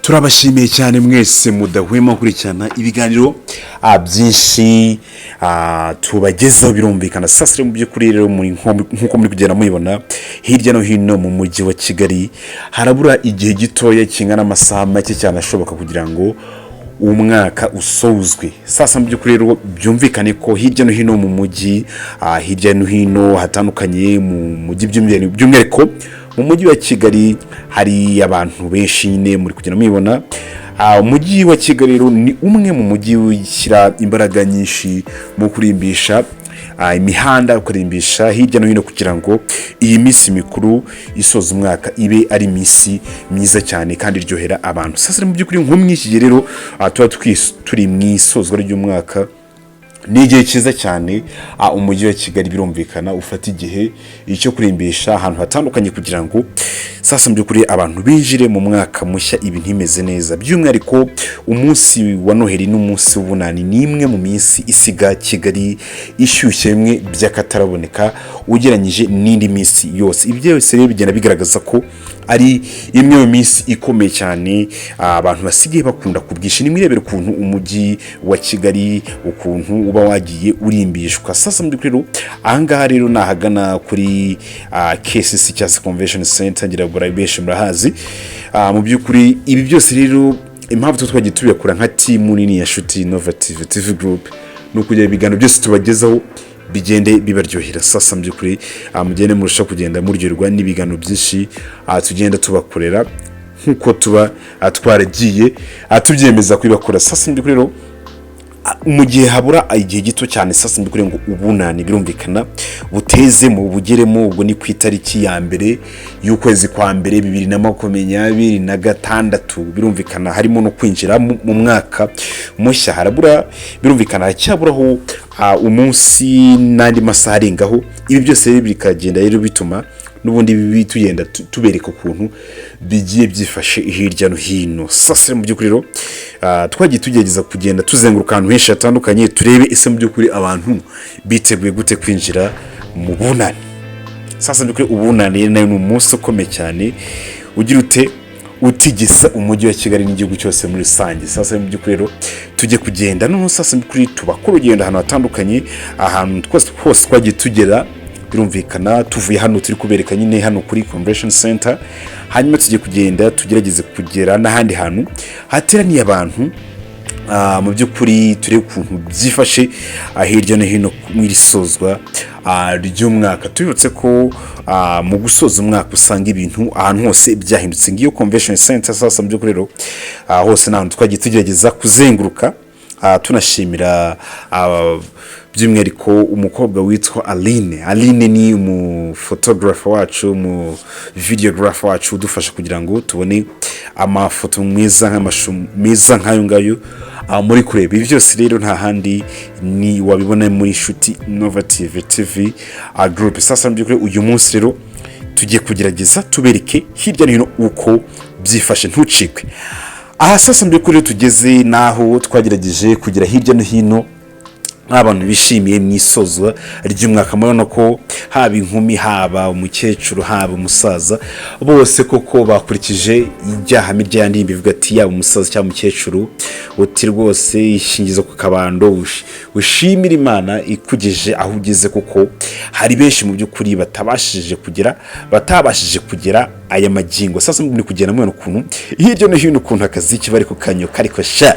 turabashimiye cyane mwese mudahwema kurikirana ibiganiro byinshi tubagezaho birumvikana. Sasa mu by'ukuri rero nkuko muri kugenda mubibona hirya no hino mu mujyi wa Kigali harabura igihe gitoya kingana amasaha make cyane ashoboka kugira ngo umwaka usozwe. Sasa mu by'ukuri rero byumvikane ko hirya no hino mu mujyi hirya no hino hatandukanye mu mujyi by'umwihariko mu mujyi wa Kigali hari abantu benshi nyine muri kugenda mubibona. Umujyi wa Kigali rero ni umwe mu mujyi ushyira imbaraga nyinshi mu kurimbisha imihanda, kurimbisha hirya no hino kugira ngo iyi minsi mikuru isoza umwaka ibe ari minsi myiza cyane kandi iryohera abantu. Sasa mu by'ukuri nko mw'iki rero tuba turi mu isozwa ry'umwaka, ni igihe cyiza cyane umujyi wa Kigali birumvikana ufata igihe icyo kurimbisha ahantu hatandukanye kugira ngo sasa mu by'ukuri abantu binjire mu mwaka mushya ibintu imeze neza. By'umwihariko umunsi wa Noheli n'umunsi w'Ubunani ni imwe mu minsi isiga Kigali ishyushye mwe byakataraboneka ugeranyije n'indi minsi yose. Ibi byose rero bigenda bigaragaza ko ari imwe mu minsi ikomeye cyane abantu basigaye bakunda kubwisha. Ni mwirebera ukuntu umujyi wa Kigali ukuntu uba wagiye urimbishwa. Sasa mu by'ukuri rero ahangaha rero nahagana kuri KCC cyangwa Convention Center ngira ngo benshi murahazi. Mu by'ukuri ibi byose rero impamvu twagiye tubikora nka team nini ya Shuti Innovative TV Group no kugira ibiganiro byose tubagezaho bigende bibaryohera. Sasa mu by'ukuri mugende murusha kugenda muryoherwa n'ibiganiro byinshi tugenda tubakorera nkuko tuba twaragiye tubyemeza kubikora. Sasa mu by'ukuri rero mu gihe habura igihe gito cyane sasa mbikure ngo Ubunani birumvikana buteze mu bugeremo ubwo ni ku itariki ya mbere y'ukwezi kwa mbere 2026 birumvikana harimo no kwinjira mu mwaka mushya. Harabura birumvikana cyaburaho umunsi n'andi masaha arengaho. Ibi byose bikagenda rero bituma nubundi bibi tugenda tubereka ukuntu bigiye byifashe hirya no hino. Sasa mu by'ukuri rero twagiye tugerageza kugenda tuzenguruka ahantu henshi hatandukanye turebe ese mu by'ukuri abantu biteguye gute kwinjira mu Bunani. Sasa mu by'ukuri Ubunani nayo ni umunsi ukomeye cyane ugira utigisa umujyi wa Kigali n'igihugu cyose muri rusange. Sasa mu by'ukuri rero tujye kugenda no sasa mu by'ukuri tubakora urugendo ahantu hatandukanye, ahantu twose twagiye tugera birumvikana tuvuye hano turi kubereka nyine hano kuri Convention Center, hanyuma tujye kugenda tugerageze kugera n'ahandi hantu hateraniye abantu mu by'ukuri turebe ukuntu byifashe hirya no hino mw'iri sozwa ry'umwaka. Tubibutse ko mu gusoza umwaka usanga ibintu ahantu hose byahindutse. Ngiyo Convention Center sasa mu by'ukuri rero hose n'ahantu twagiye tugerageza kuzenguruka tunashimira by'umwihariko umukobwa witwa Aline ni mu photographer wacu, mu videographer wacu udufasha kugira ngo tubone amafoto meza nk'amashu meza nk'ayo ngayo muri kureba. Ibi byose rero nta handi ni wabibona muri Shuti Innovative TV Group. Sasa by'ukuri uyu munsi rero tugiye kugerageza tubereke hirya no hino uko byifashe ntucikwe. Sasa by'ukuri tugeze naho twagerageje kugira hirya no hino abantu bishimiye n'isozwa ry'umwaka. Murabona ko haba inkumi, haba umukecuru, haba umusaza, bose koko bakurikije ijyaha mirya yandi bivuga ati yaba umusaza cyangwa umukecuru uti rwose ishingizo ku kabando ushimira Imana ikugeje aho ugeze. Kuko hari benshi mu by'ukuri batabashije kugera aya magingo. Sasa muri kugenda mubona ukuntu hirya no hino ukuntu akazi kibari ku kanyo kariko sha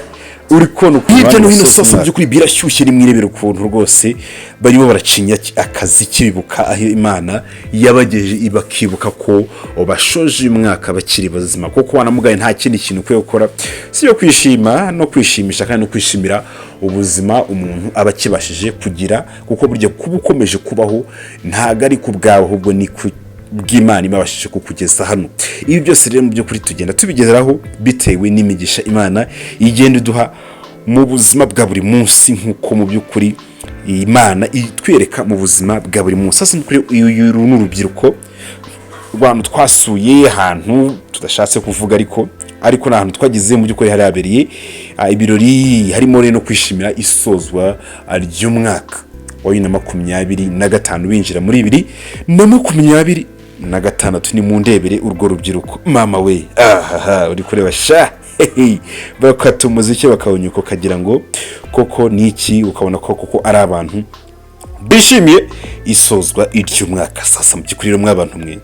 uri kono hirya no hino. Sasa by'ukuri Birashyushye ni mwirebera ukuntu rwose barimo baracinya akazi kibibuka aho Imana yabageje ibakibuka ko bashoje umwaka bakiri bazima. Kuko wanamugaye nta kindi kintu kwe gukora si yo kwishima no kwishimisha kandi no kwishimira ubuzima umuntu abakibashije kugira. Kuko burya kuba ukomeje kubaho ntago ari ku bwawe ahubwo ni bw'Imana imabashije kukugeza hano. Ibi byose rero mu by'ukuri tugenda tubigeraho bitewe n'imigisha Imana igenda iduha mu buzima bwa buri munsi, nkuko mu by'ukuri Imana itwereka mu buzima bwa buri munsi. Sasa uyu n'urubyiruko rw'abantu twasuye ahantu tudashatse kuvuga ariko n'ahantu twagize mu by'ukuri hari habereye ibirori, harimo rero no kwishimira isozwa ry'umwaka wa 2025 binjira muri 2026. ni mu ndebere urwo rubyiruko. Mama we uri kureba sha bakata umuziki bakawunyuka ukagira ngo koko niki, ukabona ko koko ari abantu bishimiye isozwa iry'umwaka. Sasa mu by'ukuri rero mw'abantu mwe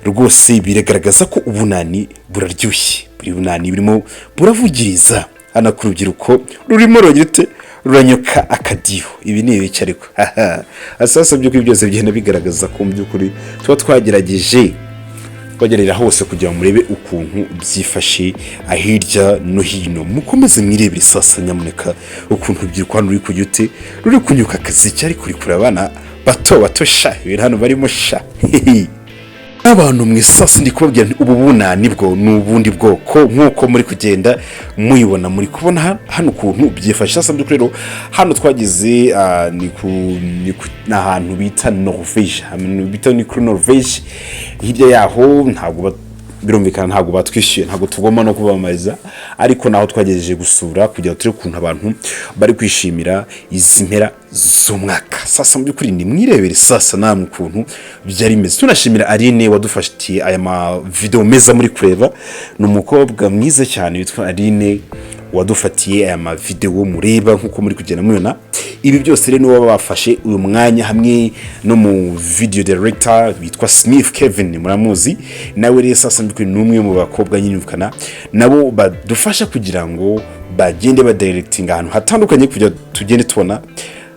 rwose biragaragaza ko ubunani buraryoshye, buri bunani burimo buravugiriza hana ku rubyiruko rurimo rugite ruranyoka akadiho. Ibi ni ibice ariko sasa by'ukuri byose bigenda bigaragaza ko mu by'ukuri tuba twagerageje bagerera hose kugira ngo murebe ukuntu byifashe ahirya no hino. Mukomeze mwirebere sasa nyamuneka ukuntu urubyiruko hano ruri kujyute ruri kunyuka akazi cyari kuri kurabana bato sha ibintu hano barimo sha. Abantu mwe sasa ndi kubabwira nti ubu bunani bwo n'ubundi bwoko nkuko muri kugenda muyibona, muri kubona hano ukuntu byifashe. Sasa byo rero hano twagize ni ahantu bita Norvège, hano bita ni kuri Norvège. Hirya yaho ntabwo birumvikana ntabwo batwishyuye, ntabwo tugomba no kubamariza, ariko naho twagejeje gusura kugira turi kuntu abantu bari kwishimira izi mpera z'umwaka. Sasa mu by'ukuri ni mwirebere sasa namwe ukuntu byari bimeze. Tunashimira Aline wadufashitiye aya ma video meza muri kureba, ni umukobwa mwiza cyane witwa Aline wadufatiye aya ma video mureba nkuko muri kugenda mubona. Ibi byose rero nibo bafashe uyu mwanya hamwe no mu video director witwa Smith Kevin, muramuzi nawe rero. Sasa mbikuri numwe mu bakobwa nyinukana nabo badufasha kugira ngo bagende ba directing ahantu hatandukanye kugira tugende tubona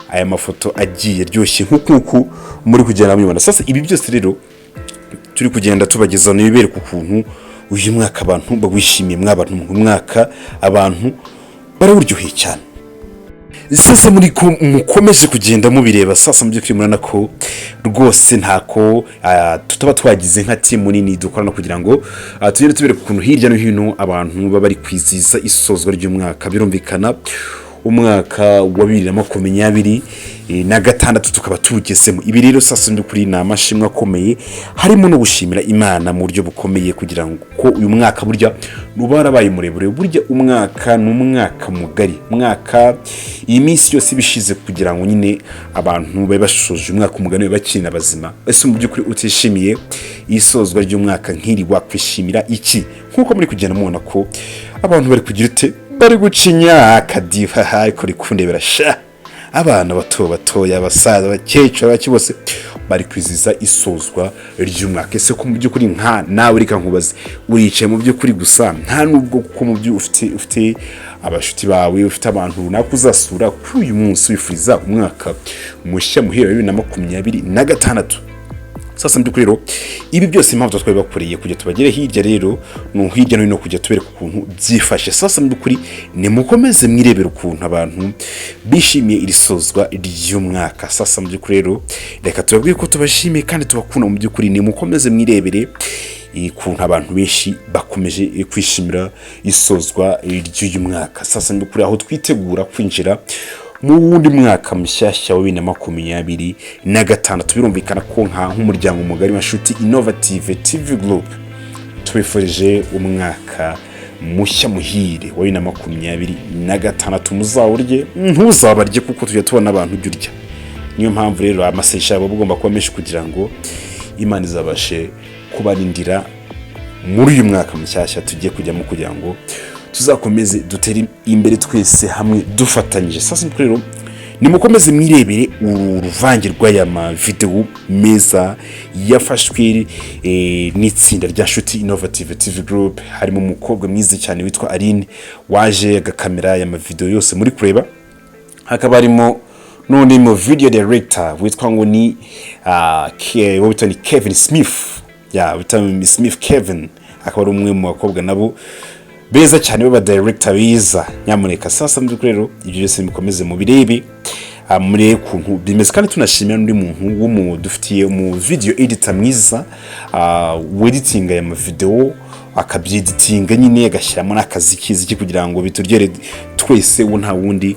aya mafoto agiye ryoshye nkuko muri kugenda mubibona. Sasa ibi byose rero turi kugenda tubagezaho nibibere ku kuntu uyu mwaka abantu bagwishimiye, mw'abantu mu mwaka abantu barawuryoheye cyane. Sasa muri ko mukomeje kugenda mubireba. Sasa mu by'ukuri murana ko rwose ntako tutaba twagize nka team nini dukorana kugira ngo tugende tubere ku kuntu hirya no hino abantu baba bari kwiziza isozwa ry'umwaka. Birumvikana umwaka wa 2026 tukaba tugezemo. Ibi rero sasa ndukuri na amashimwe akomeye, harimo no gushimira Imana mu buryo bukomeye kugira ngo ko uyu mwaka burya nubarabaye murebure. Burya umwaka n'umwaka mugari, umwaka iminsi yose bishize kugira ngo nyine abantu babe bashoje umwaka umugani bakina bazima. Ese mu by'ukuri utishimiye isozwa ry'umwaka nk'iri wakwishimira iki? Nkuko muri kugenda mubona ko abantu bari kugira ute bari gucinya akadiva ariko rikundebera sha. Abana batoya, abasaza, abakecuru, abakibose bari kwiziza isozwa ry'umwaka. Ese ko mu by'ukuri nka nawe rika nkubaze uricaye mu by'ukuri gusa nta nubwo kuko mu byo ufite abashuti bawe, ufite abantu runaka uzasura kuri uyu munsi wifuriza umwaka mushya muhira 2026. Sasa mbyukuri rero ibi byose impamvu twari bakoreye kujya tubagere hirya rero no hirya no kujya tubereka ukuntu byifashe. Sasa mbyukuri ni mukomeze mwirebera ukuntu abantu bishimiye iri sozwa ry'umwaka. Sasa mbyukuri rero reka tubabwiye ko tubashimiye kandi tubakunda mu byukuri, ni mukomeze mwirebere ikuntu abantu benshi bakomeje kwishimira isozwa ry'uyu mwaka. Sasa mbyukuri aho twitegura kwinjira mu wundi mwaka mushyashya wa 2026. Birumvikana ko nk'umuryango mugari wa Nshuti Innovative TV Group tubifurije umwaka mushya muhire wa 2026. Muzawurye ntuzabarye kuko tujya tubona abantu byurya. Niyo mpamvu rero amasesha abo bugomba kuba menshi kugira ngo Imana izabashe kubarindira muri uyu mwaka mushyashya tugiye kujyamo kugira ngo tuzakomeze dutera imbere twese hamwe dufatanyije. Sasa rero nimukomeze mwirebere uruvangirwa ya ma video meza yafashwe n'itsinda rya Nshuti Innovative TV Group. Harimo umukobwa mwiza cyane witwa Aline waje agakamera ya ma video yose muri kureba. Hakaba harimo n'undi mu video director witwa ngo ni Kevin Smith, witwa Smith Kevin. Akaba ari umwe mu bakobwa nabo beza cyane baba director biza nyamuneka. Sasa rero ibyo byose mukomeze mu birebe muri kuntu bimeze, kandi tunashimira n'undi muntu w'umudufitiye mu video editor mwiza editing ya ma video, akabyeditinga nyine agashyiramo n'akazi kiziki kugira ngo biturgere twese nta wundi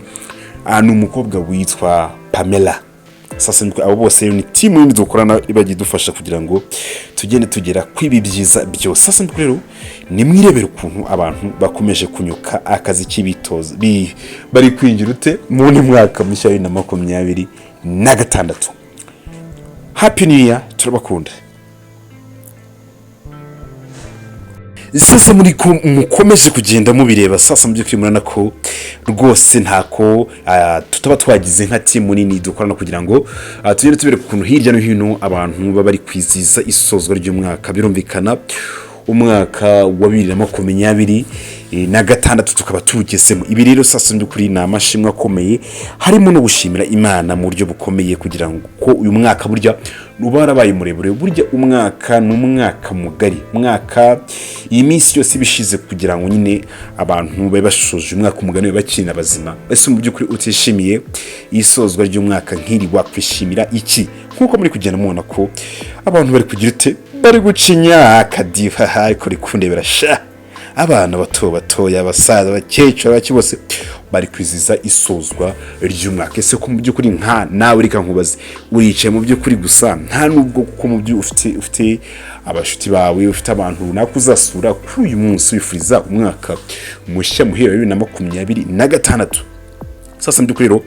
n'umukobwa witwa Pamela. Sasa abo bose ni team yindi dukorana ibagidufasha kugira ngo tugende tugera kwibi byiza byose. Sasa rero ni mwirebera ukuntu abantu bakomeje kunyuka akazi k'ibitoza bari kwinjira ute mu mwaka mushya 2026. Happy New Year, turabakunda. sasa muri ko mukomeje kugenda mubireba sasa mu by'ukuri murana ko rwose ntako tutaba twagize nka timu nini dukorana kugira ngo tugende tubereka ukuntu hirya no hino abantu baba bari kwiziza isozwa ry'umwaka. Birumvikana umwaka wa 2026 tukaba tugezemo. Ibi rero sasa ndukuri na amashimwe akomeye harimo no gushimira Imana mu buryo bukomeye kugira ngo ko uyu mwaka burya nubarabaye murebure. Burya umwaka n'umwaka mugari, umwaka iminsi yose bishize kugira ngo nyine abantu babe bashoje umwaka umugani bakina bazima. Ese mu by'ukuri utishimiye isozwa ry'umwaka nk'iri wakwishimira iki? Nkuko muri kugenda mubona ko abantu bari kugira ute, bari gucinya akadiva ariko rikundebera sha. Abana batoya, abasaza, abakecuru, abakibose bari kwiziza isozwa ry'umwaka. Ese ko mu by'ukuri nka nawe rika nkubaze uricaye mu by'ukuri gusa nta nubwo kuko mu byo ufite abashuti bawe, ufite abantu runaka uzasura kuri uyu munsi wifuriza umwaka mushya muhera 2026. Sasa mbyukuri rero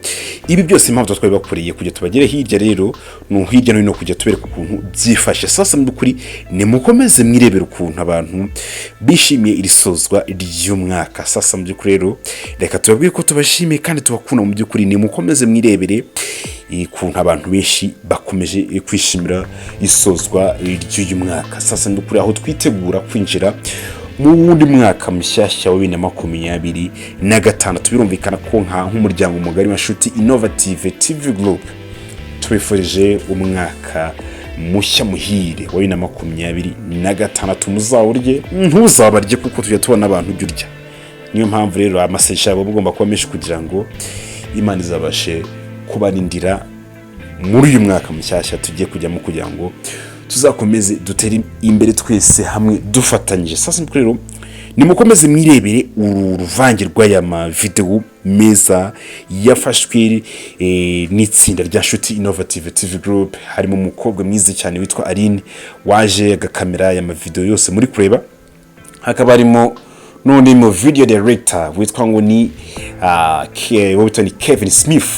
ibi byose impamvu twari bakoreye kujya tubagere hirya rero no hirya no kujya tubereka ukuntu byifashe. Sasa mbyukuri ni mukomeze mwirebera ukuntu abantu bishimiye iri sozwa ry'umwaka. Sasa mbyukuri rero reka tubabwiye ko tubashimiye kandi tubakunda mu byukuri, ni mukomeze mwirebere ukuntu abantu benshi bakomeje kwishimira isozwa ry'uyu mwaka. Sasa mbyukuri aho twitegura kwinjira mu wundi mwaka mushyashya wa 2026. Birumvikana ko nk'umuryango mugari wa Nshuti Innovative TV Group tubifurije umwaka mushya muhire wa 2026. Muzawurye ntuzabarye kuko tujya tubona abantu byurya. Niyo mpamvu rero amasesha abo bugomba kuba menshi kugira ngo Imana izabashe kubarindira muri uyu mwaka mushyashya tugiye kujyamo kugira ngo tuzakomeze dutera imbere twese hamwe dufatanyije. Sasa rero nimukomeze mwirebere uruvange rw'aya ma video meza yafashwe n'itsinda rya Nshuti Innovative TV Group. Harimo umukobwa mwiza cyane witwa Aline waje agakamera ya ma video yose muri kureba. Hakaba harimo n'undi mu video director witwa ngo ni Kevin Smith,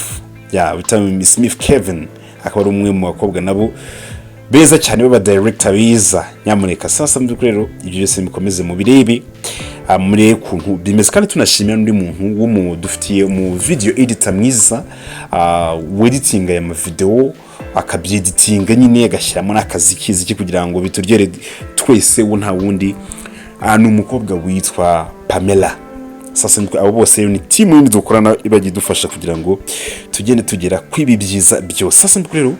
witwa Smith Kevin. Akaba ari umwe mu bakobwa nabo beza cyane baba director biza nyamuneka. Sasa mbyukuri rero ibyo byose mukomeze mu birebe muri kuntu bimeze, kandi tunashimira n'undi muntu w'umudufitiye mu video editor mwiza editing ya ma video akabyeditinga nyine agashyiramo n'akazi kiziki kugira ngo biturgere twese nta wundi n'umukobwa witwa Pamela. Sasa abo bose ni team yindi dukorana ibagidufasha kugira ngo tugende tugera kwibi byiza byose. Sasa rero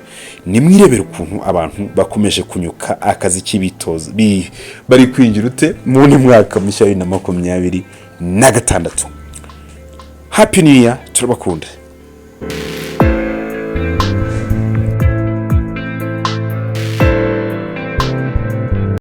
ni mwirebera ukuntu abantu bakomeje kunyuka akazi k'ibitozo bari kwinjira ute mu mwaka mushya 2026. Happy New Year, turabakunda.